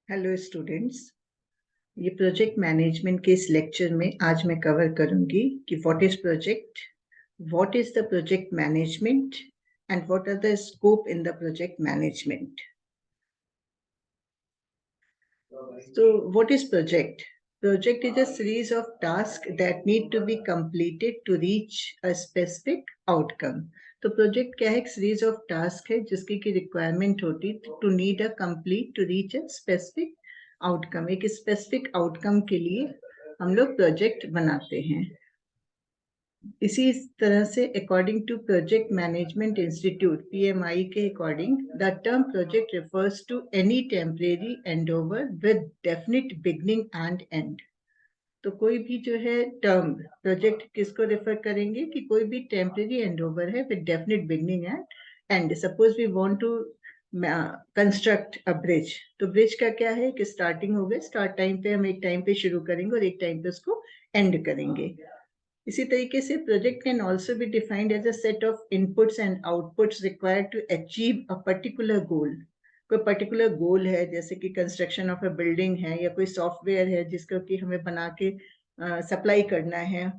Hello students, ये project management के इस लेक्चर में आज मैं कवर करूंगी कि what is project, what is the project management and what are the scope in the project management. So what is project? Project is a series of tasks that need to be completed to reach a specific outcome. तो project क्या है? एक series of task है जिसकी की requirement होती to need a complete to reach a specific outcome. एक specific outcome के लिए हम लोग प्रोजेक्ट बनाते हैं. इसी तरह से according to project management institute PMI के according the term project refers to any temporary endeavour with definite beginning and end. तो कोई भी जो है टर्म प्रोजेक्ट किसको रेफर करेंगे कि कोई भी टेम्परेरी एंडोवर है with definite beginning and end. Suppose we want to construct a bridge, तो ब्रिज का क्या है कि स्टार्टिंग हो गई, स्टार्ट टाइम पे हम एक टाइम पे शुरू करेंगे और एक टाइम पे उसको एंड करेंगे. इसी तरीके से project can also be defined as a set of inputs and outputs required to achieve a particular goal. कोई पर्टिकुलर गोल है, जैसे कि कंस्ट्रक्शन ऑफ अ बिल्डिंग है या कोई सॉफ्टवेयर है जिसको कि हमें बना के सप्लाई करना है.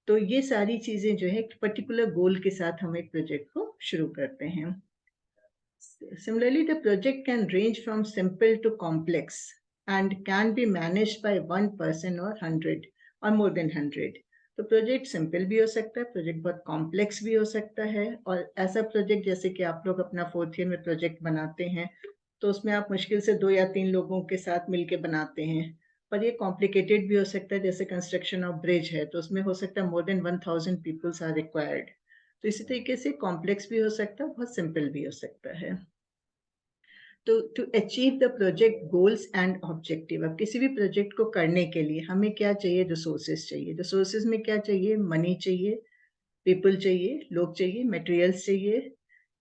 तो ये सारी चीजें जो है पर्टिकुलर गोल के साथ हम एक प्रोजेक्ट को शुरू करते हैं. Similarly, the project can range from simple to complex and can be managed by one person or 100 or more than 100. तो प्रोजेक्ट सिंपल भी हो सकता है, प्रोजेक्ट बहुत कॉम्प्लेक्स भी हो सकता है. और ऐसा प्रोजेक्ट जैसे कि आप लोग अपना 4th ईयर में प्रोजेक्ट बनाते हैं तो उसमें आप मुश्किल से 2 या 3 लोगों के साथ मिलके बनाते हैं. पर ये कॉम्प्लिकेटेड भी हो सकता है, जैसे कंस्ट्रक्शन ऑफ ब्रिज है तो उसमें हो सकता है more than 1000 peoples are required. तो इसी तरीके से कॉम्प्लेक्स भी हो सकता है, बहुत सिंपल भी हो सकता है. तो to achieve the project goals and objective, अब किसी भी प्रोजेक्ट को करने के लिए हमें क्या चाहिए? रिसोर्सेज चाहिए. रिसोर्सेज में क्या चाहिए? मनी चाहिए, पीपल चाहिए, लोग चाहिए, मटेरियल्स चाहिए,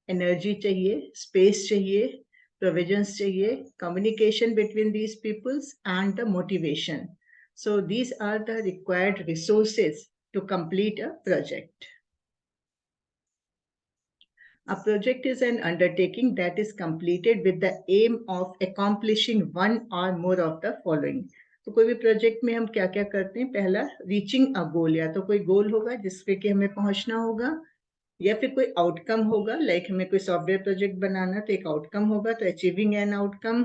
एनर्जी चाहिए, स्पेस चाहिए, प्रोविजंस चाहिए, communication between these peoples and the motivation. So these are the required resources to complete a project. A project is an undertaking that is completed with the aim of accomplishing one or more of the following. तो कोई भी project में हम क्या क्या करते हैं? पहला, रीचिंग अ गोल, या तो कोई गोल होगा जिसपे कि हमें पहुंचना होगा, या फिर कोई आउटकम होगा. लाइक हमें कोई सॉफ्टवेयर प्रोजेक्ट बनाना तो एक आउटकम होगा, तो अचीविंग एन आउटकम.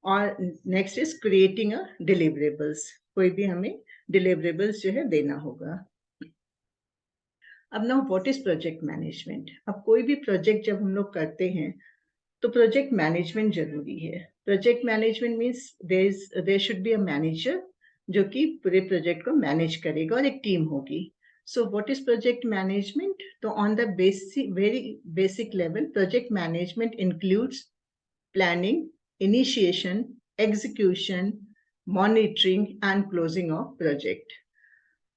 और next is creating a deliverables, कोई भी हमें डिलीवरेबल्स जो है देना होगा. अब now what is project management? अब कोई भी प्रोजेक्ट जब हम लोग करते हैं तो प्रोजेक्ट मैनेजमेंट जरूरी है. Project management means there should be a manager जो कि पूरे प्रोजेक्ट को मैनेज करेगा और एक टीम होगी. So what is project management? तो on the very basic level, project management includes planning, initiation, execution, monitoring and closing of project.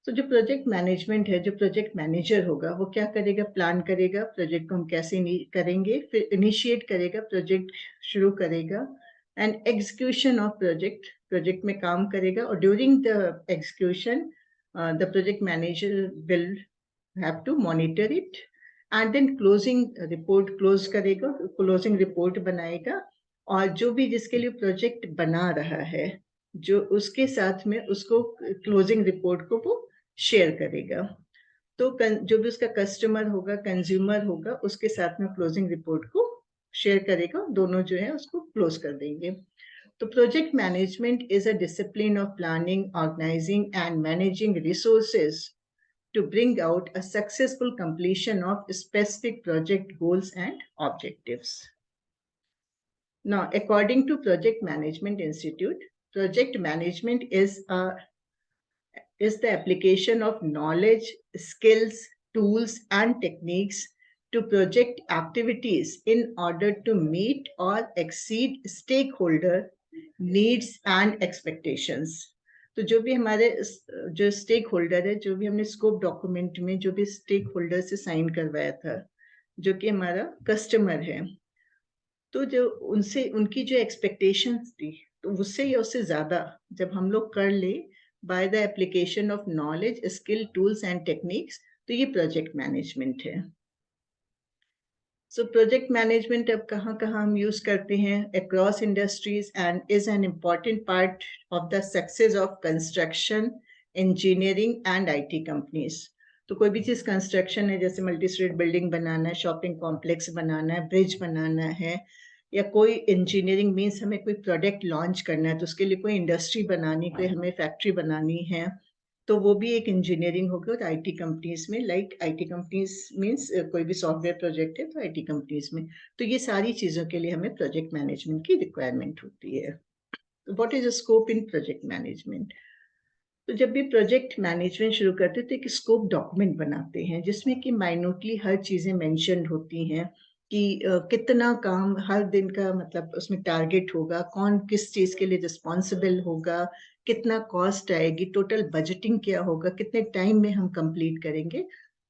तो जो प्रोजेक्ट मैनेजमेंट है, जो प्रोजेक्ट मैनेजर होगा वो क्या करेगा? प्लान करेगा प्रोजेक्ट को हम कैसे करेंगे, फिर इनिशिएट करेगा, प्रोजेक्ट शुरू करेगा, and execution of project, project में काम करेगा. और during the execution the project manager will have to monitor it and then closing report close करेगा, क्लोजिंग रिपोर्ट बनाएगा. और जो भी जिसके लिए प्रोजेक्ट बना रहा है, जो उसके साथ में उसको क्लोजिंग रिपोर्ट को वो शेयर करेगा. तो जो भी उसका कस्टमर होगा, कंज्यूमर होगा, उसके साथ में क्लोजिंग रिपोर्ट को शेयर करेगा, दोनों जो है उसको क्लोज कर देंगे. तो project management is a discipline of planning, organising and managing resources to bring out a successful completion of specific project goals and objectives. Now, according to Project Management Institute, project management is the application of knowledge, skills, tools, and techniques to project activities in order to meet or exceed stakeholder needs and expectations. तो जो भी हमारे जो stake holder है, जो भी हमने scope document में जो भी स्टेक होल्डर से साइन करवाया था, जो कि हमारा कस्टमर है, तो जो उनसे उनकी जो एक्सपेक्टेशंस थी, तो उससे या उससे ज्यादा जब हम लोग कर ले by the application of knowledge, skill, tools and techniques, तो ये प्रोजेक्ट मैनेजमेंट है. सो प्रोजेक्ट मैनेजमेंट अब कहाँ कहाँ हम यूज करते हैं? Across industries and is an important part of the success of construction, engineering and IT companies. तो कोई भी चीज कंस्ट्रक्शन है, जैसे मल्टी स्टोरी बिल्डिंग बनाना है, शॉपिंग कॉम्प्लेक्स बनाना है, ब्रिज बनाना है, या कोई इंजीनियरिंग मीन्स हमें कोई प्रोडक्ट लॉन्च करना है, तो उसके लिए कोई इंडस्ट्री बनानी, कोई हमें फैक्ट्री बनानी है, तो वो भी एक इंजीनियरिंग होगी। और आईटी कंपनीज में, लाइक आईटी कंपनीज मीन्स कोई भी सॉफ्टवेयर प्रोजेक्ट है तो आईटी कंपनीज में, तो ये सारी चीजों के लिए हमें प्रोजेक्ट मैनेजमेंट की रिक्वायरमेंट होती है। What is the scope in project management? तो जब भी प्रोजेक्ट मैनेजमेंट शुरू करते हैं तो एक स्कोप डॉक्यूमेंट बनाते हैं, जिसमें कि माइन्यूटली हर चीजें मेंशन होती हैं कि कितना काम हर दिन का, मतलब उसमें टारगेट होगा, कौन किस चीज के लिए रिस्पॉन्सिबल होगा, कितना कॉस्ट आएगी, टोटल बजटिंग क्या होगा, कितने टाइम में हम कंप्लीट करेंगे।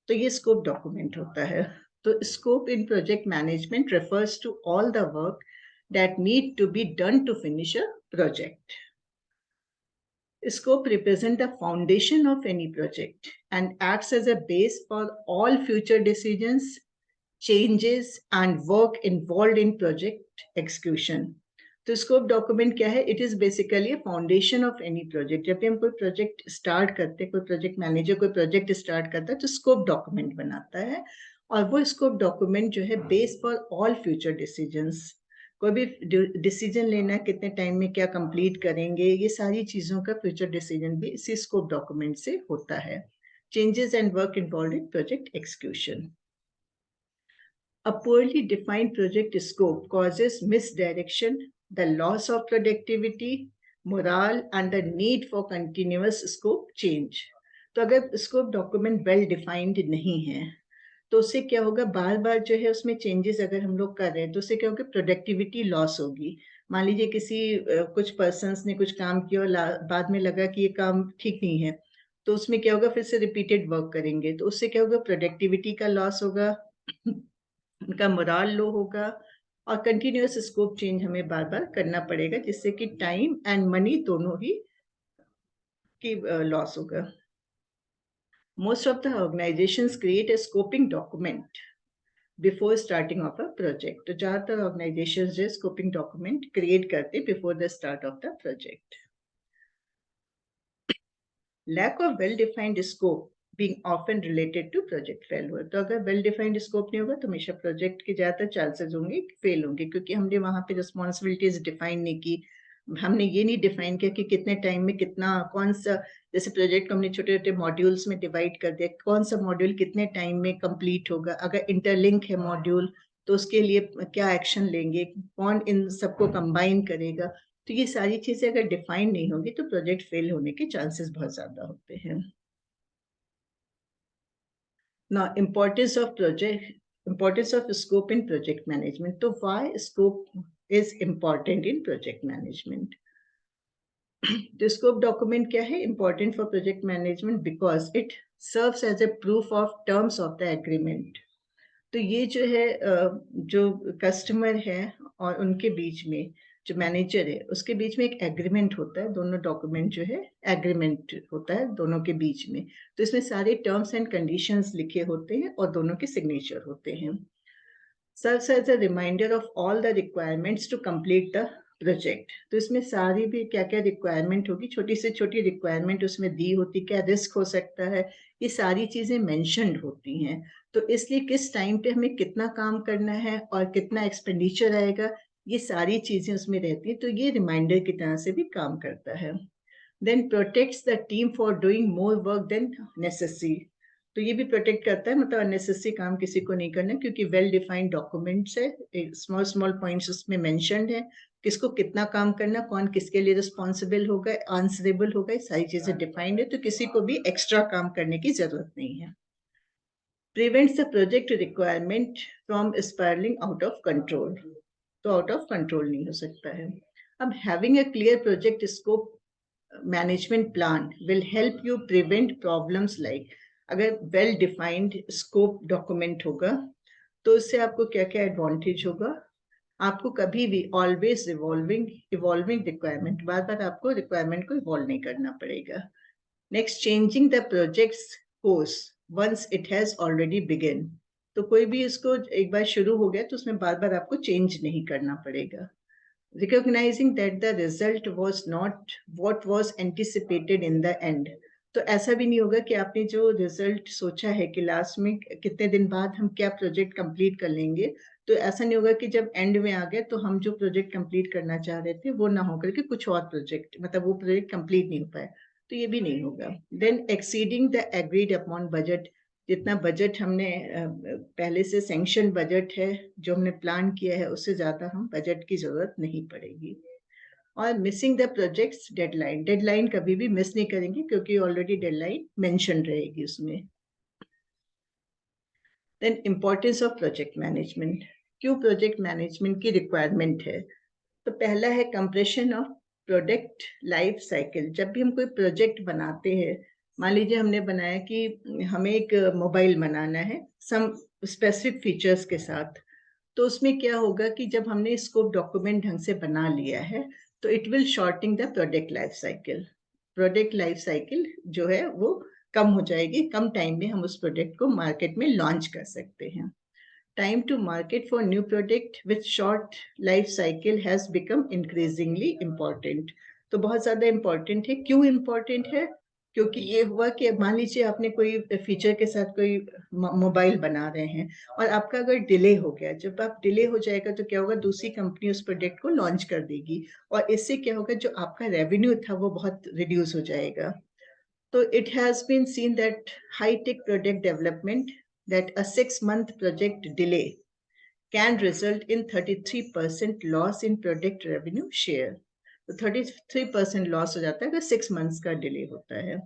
तो ये स्कोप डॉक्यूमेंट होता है। तो scope in project management refers to all the work that need to be done to finish a project. Scope represents the foundation of any project and acts as a base for all future decisions, changes, and work involved in project execution. तो scope document क्या है? It is basically a foundation of any project. जब भी हम कोई project start करते हैं, कोई प्रोजेक्ट मैनेजर कोई प्रोजेक्ट स्टार्ट करता है तो स्कोप डॉक्यूमेंट बनाता है, और वो स्कोप डॉक्यूमेंट जो है base for all future decisions. कोई भी डिसीजन लेना, कितने टाइम में क्या कंप्लीट करेंगे, ये सारी चीजों का फ्यूचर डिसीजन भी इसी स्कोप डॉक्यूमेंट से होता है। Changes and work involve in project execution. A poorly defined project scope causes misdirection, the loss of productivity, morale, and the need for continuous scope change. तो अगर स्कोप डॉक्यूमेंट वेल डिफाइंड नहीं है तो उससे क्या होगा? बार बार जो है उसमें चेंजेस अगर हम लोग कर रहे हैं तो उससे क्या होगा? प्रोडक्टिविटी लॉस होगी। मान लीजिए किसी कुछ पर्सन्स ने कुछ काम किया और बाद में लगा कि ये काम ठीक नहीं है, तो उसमें क्या होगा? फिर से रिपीटेड वर्क करेंगे तो उससे क्या होगा? प्रोडक्टिविटी का लॉस होगा, उनका मोराल लो होगा, और कंटिन्यूअस स्कोप चेंज हमें बार बार करना पड़ेगा, जिससे कि टाइम एंड मनी दोनों ही की लॉस होगा. Most of the organizations create a scoping document before starting of a project. तो ज्यादातर ऑर्गेनाइजेशंस जो स्कोपिंग डॉक्यूमेंट क्रिएट करते before the start of the project. Lack of well-defined scope being often related to project failure. तो अगर well defined scope नहीं होगा तो हमेशा प्रोजेक्ट के ज्यादातर चांसेस होंगे फेल होंगे, क्योंकि हमने वहां पे रिस्पॉन्सिबिलिटीज डिफाइन नहीं की, हमने ये नहीं डिफाइन किया कि कितने टाइम में कितना, कौन सा, जैसे प्रोजेक्ट को हमने छोटे छोटे मॉड्यूल्स में डिवाइड कर दिया, कौन सा मॉड्यूल कितने टाइम में कंप्लीट होगा, अगर इंटरलिंक है मॉड्यूल तो उसके लिए क्या एक्शन लेंगे, कौन इन सबको कंबाइन करेगा। तो ये सारी चीजें अगर डिफाइन नहीं होगी तो प्रोजेक्ट फेल होने के चांसेस बहुत ज्यादा होते हैं. Now, importance of scope in project management. तो why scope is important in project management? The scope document क्या है? Important for project management because it serves as a proof of terms of the agreement. तो ये जो है जो customer है और उनके बीच में जो मैनेजर है उसके बीच में एक एग्रीमेंट होता है, दोनों डॉक्यूमेंट जो है एग्रीमेंट होता है दोनों के बीच में, तो इसमें सारे टर्म्स एंड कंडीशंस लिखे होते हैं और दोनों के सिग्नेचर होते हैं. Serves as a reminder of all the requirements to complete the project. तो इसमें सारी भी क्या क्या रिक्वायरमेंट होगी, छोटी से छोटी रिक्वायरमेंट उसमें दी होती, क्या रिस्क हो सकता है, ये सारी चीजें मेंशन्ड होती हैं. तो इसलिए किस टाइम पे हमें कितना काम करना है और कितना एक्सपेंडिचर आएगा, ये सारी चीजें उसमें रहती हैं, तो ये रिमाइंडर की तरह से भी काम करता है. Then protects the team for doing more work than necessary. तो ये भी प्रोटेक्ट करता है, मतलब अननेसेसरी काम किसी को नहीं करना, क्योंकि वेल डिफाइंड डॉक्यूमेंट्स है, स्मॉल स्मॉल पॉइंट्स उसमें मेंशन्ड है, किसको कितना काम करना, कौन किसके लिए रिस्पॉन्सिबल होगा, आंसरेबल होगा, ये सारी चीजें डिफाइंड है, तो किसी को भी एक्स्ट्रा काम करने की जरूरत नहीं है. Prevents the project requirement from spiralling out of control. तो आउट ऑफ कंट्रोल नहीं हो सकता है. अब having a clear project scope management plan will help you prevent problems like, अगर वेल डिफाइंड स्कोप डॉक्यूमेंट होगा तो इससे आपको क्या क्या एडवांटेज होगा? आपको कभी भी ऑलवेज इवॉल्विंग रिक्वायरमेंट, बार बार आपको रिक्वायरमेंट को इवॉल्व नहीं करना पड़ेगा. Next, changing the project's course once it has already begin. तो कोई भी इसको एक बार शुरू हो गया तो उसमें बार-बार आपको चेंज नहीं करना पड़ेगा। Recognizing that the result was not what was anticipated in the end. तो ऐसा भी नहीं होगा कि आपने जो रिजल्ट सोचा है कि लास्ट में कितने दिन बाद हम क्या प्रोजेक्ट कंप्लीट कर लेंगे, तो ऐसा नहीं होगा कि जब एंड में आ गए तो हम जो प्रोजेक्ट कंप्लीट करना चाह रहे थे वो ना होकर के कुछ और प्रोजेक्ट, मतलब वो प्रोजेक्ट कंप्लीट नहीं हो पाए, तो ये भी नहीं होगा। Then exceeding the agreed upon budget, जितना बजट हमने पहले से सैंक्शन बजट है जो हमने प्लान किया है उससे ज़्यादा हम बजट की ज़रूरत नहीं पड़ेगी। और missing the projects deadline, deadline कभी भी मिस नहीं करेंगे क्योंकि ऑलरेडी डेडलाइन मेंशन रहेगी उसमें। Then importance of project management, क्यों प्रोजेक्ट मैनेजमेंट की रिक्वायरमेंट है? तो पहला है compression of product life cycle. जब भी हम कोई प्रोजेक्ट बनाते हैं, मान लीजिए हमने बनाया कि हमें एक मोबाइल बनाना है सम स्पेसिफिक फीचर्स के साथ, तो उसमें क्या होगा कि जब हमने स्कोप डॉक्यूमेंट ढंग से बना लिया है तो it will shorting the product life cycle. Product life cycle जो है वो कम हो जाएगी, कम टाइम में हम उस प्रोडक्ट को मार्केट में लॉन्च कर सकते हैं। Time to market for new product with short life cycle has become increasingly important. तो बहुत ज़्यादा important है। क्यों important है? क्योंकि ये हुआ कि मान लीजिए आपने कोई फीचर के साथ कोई मोबाइल बना रहे हैं और आपका अगर डिले हो गया, जब आप डिले हो जाएगा तो क्या होगा, दूसरी कंपनी उस प्रोडक्ट को लॉन्च कर देगी और इससे क्या होगा, जो आपका रेवेन्यू था वो बहुत रिड्यूस हो जाएगा। तो it has been seen that high-tech product development, that a 6-month project delay can result in 33% loss in product revenue share. तो 33% loss हो जाता है अगर 6 months का delay होता है.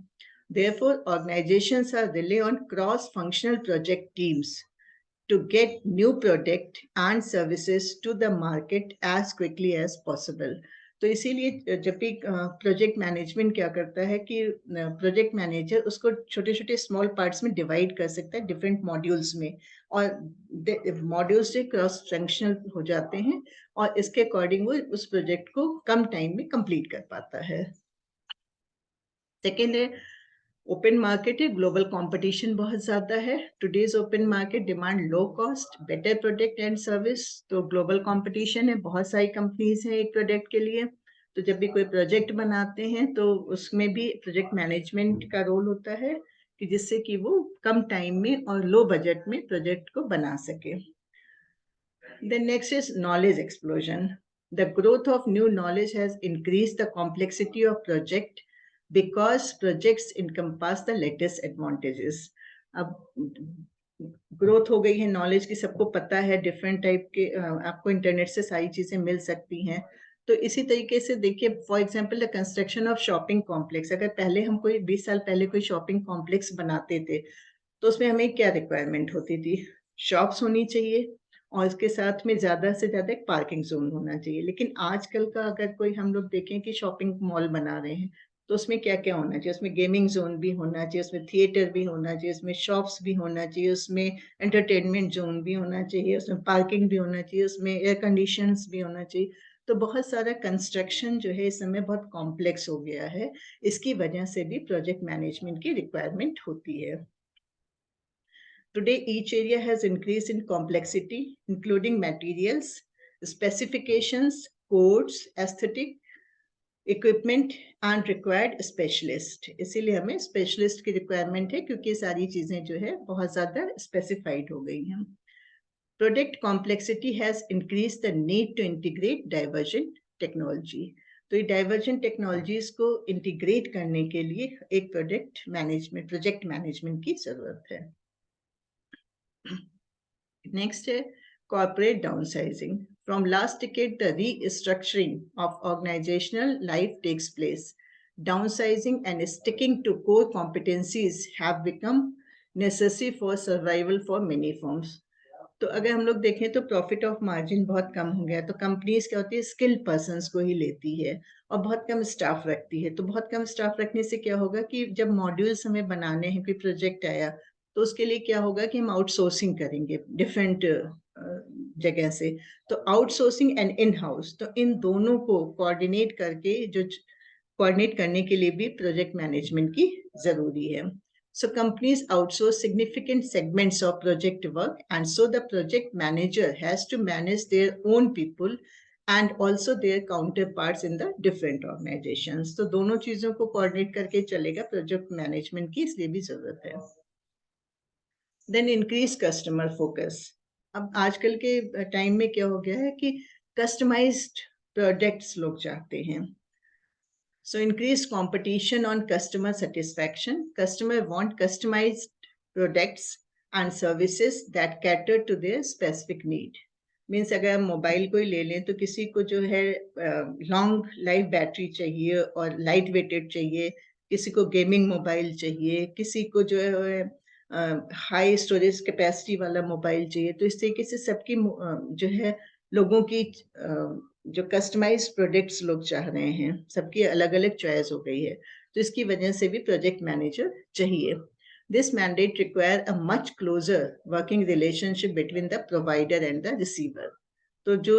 Therefore, organizations are rely on cross-functional project teams to get new product and services to the market as quickly as possible. तो इसीलिए जब भी प्रोजेक्ट मैनेजमेंट क्या करता है कि प्रोजेक्ट मैनेजर उसको छोटे छोटे स्मॉल पार्ट्स में डिवाइड कर सकता है डिफरेंट मॉड्यूल्स में, और मॉड्यूल्स से क्रॉस फंक्शनल हो जाते हैं और इसके अकॉर्डिंग वो उस प्रोजेक्ट को कम टाइम में कंप्लीट कर पाता है। सेकेंड है ओपन मार्केट है, ग्लोबल कंपटीशन बहुत ज़्यादा है। Today's open market demand low cost better product and service. तो ग्लोबल कंपटीशन है, बहुत सारी कंपनीज हैं एक प्रोडक्ट के लिए। तो जब भी कोई प्रोजेक्ट बनाते हैं तो उसमें भी प्रोजेक्ट मैनेजमेंट का रोल होता है कि जिससे कि वो कम टाइम में और लो बजट में प्रोजेक्ट को बना सके। Then next is knowledge explosion. The growth of new knowledge has increased the complexity of project because projects encompass the latest advantages. अब ग्रोथ हो गई है नॉलेज की, सबको पता है डिफरेंट टाइप के आपको इंटरनेट से सारी चीजें मिल सकती हैं। तो इसी तरीके से देखिए for example the construction of shopping complex, अगर पहले हम कोई 20 साल पहले कोई शॉपिंग कॉम्प्लेक्स बनाते थे तो उसमें हमें क्या रिक्वायरमेंट होती थी, शॉप्स होनी चाहिए और इसके साथ में ज़्यादा से ज़्यादा एक पार्किंग जोन होना चाहिए। लेकिन आजकल का अगर कोई हम लोग देखें कि शॉपिंग मॉल बना रहे हैं तो उसमें क्या क्या होना चाहिए, उसमें गेमिंग जोन भी होना चाहिए, उसमें थिएटर भी होना चाहिए, उसमें शॉप्स भी होना चाहिए, उसमें एंटरटेनमेंट जोन भी होना चाहिए, उसमें पार्किंग भी होना चाहिए, उसमें एयर कंडीशंस भी होना चाहिए। तो बहुत सारा कंस्ट्रक्शन जो है इस समय बहुत कॉम्प्लेक्स हो गया है, इसकी वजह से भी प्रोजेक्ट मैनेजमेंट की रिक्वायरमेंट होती है। Today, each area has increased in complexity, including materials, specifications, codes, aesthetic, equipment and required specialist. इसीलिए हमें specialist की requirement है क्योंकि सारी चीजें जो है बहुत ज़्यादा specified हो गई हैं. Product complexity has increased the need to integrate divergent technology. तो ये divergent technologies को integrate करने के लिए एक project management की ज़रूरत है. Next है corporate downsizing. From last decade, the restructuring of organizational life takes place. Downsizing and sticking to core competencies have become necessary for survival for many firms. तो अगर हम लोग देखें तो प्रॉफिट ऑफ मार्जिन बहुत कम हो गया, तो कंपनीज क्या होती है स्किल्ड पर्सन्स को ही लेती है और बहुत कम स्टाफ रखती है। तो बहुत कम स्टाफ रखने से क्या होगा कि जब मॉड्यूल्स हमें बनाने हैं, कोई प्रोजेक्ट आया तो उसके लिए क्या होगा कि हम आउटसोर्सिंग करेंगे डिफरेंट जगह से। तो आउटसोर्सिंग एंड इन हाउस, तो इन दोनों को कोऑर्डिनेट करके जो कोऑर्डिनेट करने के लिए भी प्रोजेक्ट मैनेजमेंट की जरूरी है। So companies outsource significant segments of project work, and so the project manager has to manage their own people and also their counterparts in the different organizations. तो दोनों चीजों को कोऑर्डिनेट करके चलेगा प्रोजेक्ट मैनेजमेंट की, इसलिए भी जरूरत है. Then increase customer focus. अब आजकल के टाइम में क्या हो गया है कि कस्टमाइज्ड प्रोडक्ट्स लोग चाहते हैं. So increased competition on customer satisfaction. Customer want customized products and services that cater to their specific need. Means अगर हम मोबाइल को ही ले लें तो किसी को जो है लॉन्ग लाइफ बैटरी चाहिए और लाइट वेटेड चाहिए, किसी को गेमिंग मोबाइल चाहिए, किसी को जो है हाई स्टोरेज कैपेसिटी वाला मोबाइल चाहिए. तो इस तरीके से सबकी जो है लोगों की जो कस्टमाइज प्रोडक्ट्स लोग चाह रहे हैं, सबकी अलग अलग चॉइस हो गई है. तो इसकी वजह से भी प्रोजेक्ट मैनेजर चाहिए. This mandate require a much closer working relationship between the provider and the receiver. तो जो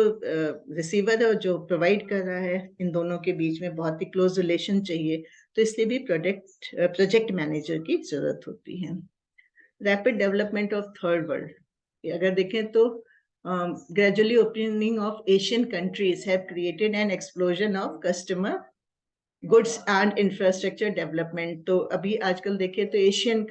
रिसीवर और जो प्रोवाइड कर रहा है, इन दोनों के बीच में बहुत ही क्लोज रिलेशन चाहिए. तो इसलिए भी प्रोजेक्ट मैनेजर की जरूरत होती है. Rapid development of third world. अगर देखें तो gradually opening of Asian countries have created an explosion of customer goods and infrastructure development. तो अभी आजकल देखें तो एशियन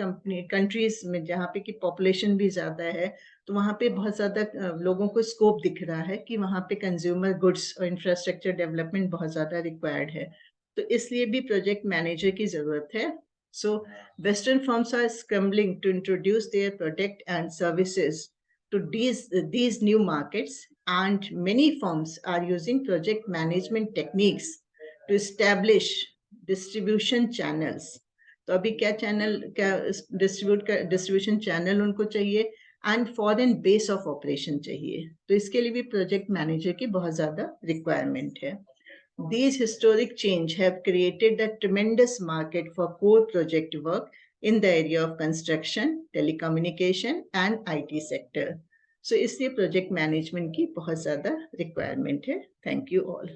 कंट्रीज में जहाँ पे की पॉपुलेशन भी ज़्यादा है, तो वहाँ पे बहुत ज़्यादा लोगों को स्कोप दिख रहा है कि वहाँ पे कंज्यूमर गुड्स और इंफ्रास्ट्रक्चर डेवलपमेंट बहुत ज़्यादा रिक्वायर्ड है. तो इसलिए भी प्रोजेक्ट मैनेजर की ज़रूरत है. So western firms are scrambling to introduce their product and services to these new markets, and many firms are using project management techniques to establish distribution channels. तो अभी क्या चैनल, क्या डिस्ट्रीब्यूशन चैनल उनको चाहिए, and foreign base of operation चाहिए. तो इसके लिए भी प्रोजेक्ट मैनेजर की बहुत ज्यादा रिक्वायरमेंट है. These historic change have created a tremendous market for core project work in the area of construction, telecommunication and IT sector. So इसलिए प्रोजेक्ट मैनेजमेंट की बहुत ज्यादा रिक्वायरमेंट है. Thank you all.